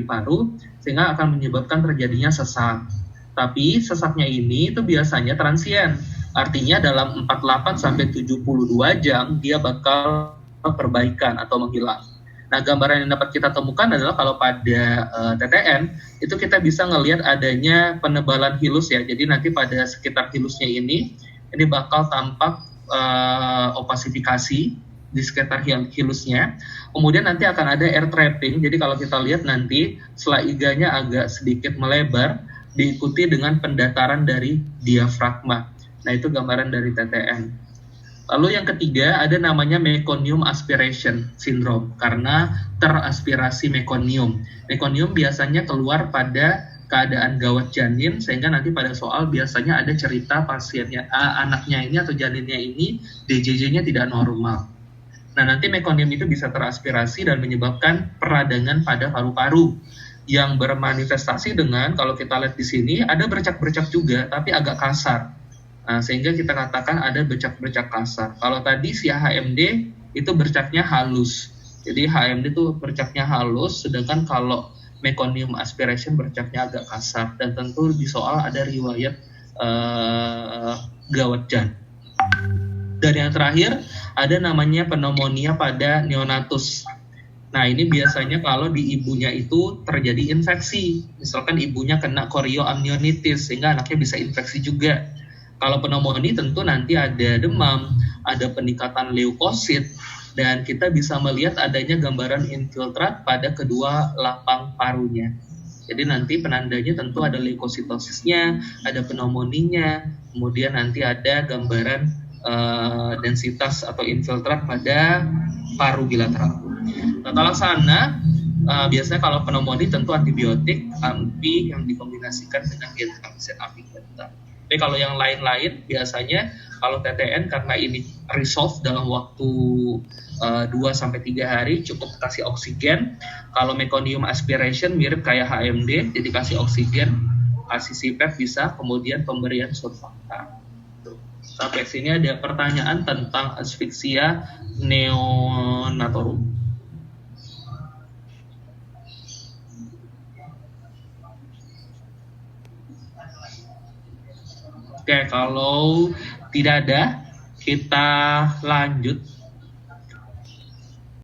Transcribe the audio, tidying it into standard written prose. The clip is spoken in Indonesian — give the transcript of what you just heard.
paru sehingga akan menyebabkan terjadinya sesak. Tapi sesaknya ini itu biasanya transien. Artinya dalam 48 sampai 72 jam dia bakal perbaikan atau menghilang. Nah, gambaran yang dapat kita temukan adalah kalau pada TTN itu kita bisa ngelihat adanya penebalan hilus ya. Jadi nanti pada sekitar hilusnya ini bakal tampak opasifikasi di sekitar hilusnya. Kemudian nanti akan ada air trapping. Jadi kalau kita lihat nanti selah-iganya agak sedikit melebar diikuti dengan pendataran dari diafragma. Nah, itu gambaran dari TTN. Lalu yang ketiga ada namanya meconium aspiration syndrome karena teraspirasi meconium. Meconium biasanya keluar pada keadaan gawat janin sehingga nanti pada soal biasanya ada cerita pasiennya anaknya ini atau janinnya ini DJJ-nya tidak normal. Nah, nanti meconium itu bisa teraspirasi dan menyebabkan peradangan pada paru-paru yang bermanifestasi dengan kalau kita lihat di sini ada bercak-bercak juga tapi agak kasar. Nah, sehingga kita katakan ada bercak-bercak kasar. Kalau tadi si HMD itu bercaknya halus. Jadi HMD itu bercaknya halus, sedangkan kalau meconium aspiration bercaknya agak kasar. Dan tentu di soal ada riwayat gawat janin. Dan yang terakhir ada namanya pneumonia pada neonatus. Nah, ini biasanya kalau di ibunya itu terjadi infeksi. Misalkan ibunya kena chorioamnionitis sehingga anaknya bisa infeksi juga. Kalau pneumonia tentu nanti ada demam, ada peningkatan leukosit, dan kita bisa melihat adanya gambaran infiltrat pada kedua lapang parunya. Jadi nanti penandanya tentu ada leukositosisnya, ada pneumoninya, kemudian nanti ada gambaran densitas atau infiltrat pada paru bilateral. Tata laksana biasanya kalau pneumonia tentu antibiotik, AMPI yang dikombinasikan dengan gentamicin apigetan. Tapi kalau yang lain-lain biasanya kalau TTN karena ini resolve dalam waktu 2-3 hari cukup kasih oksigen. Kalau meconium aspiration mirip kayak HMD, jadi kasih oksigen, kasih CPAP bisa, kemudian pemberian surfaktan. Sampai sini ada pertanyaan tentang asfiksia neonatorum. Oke, kalau tidak ada, kita lanjut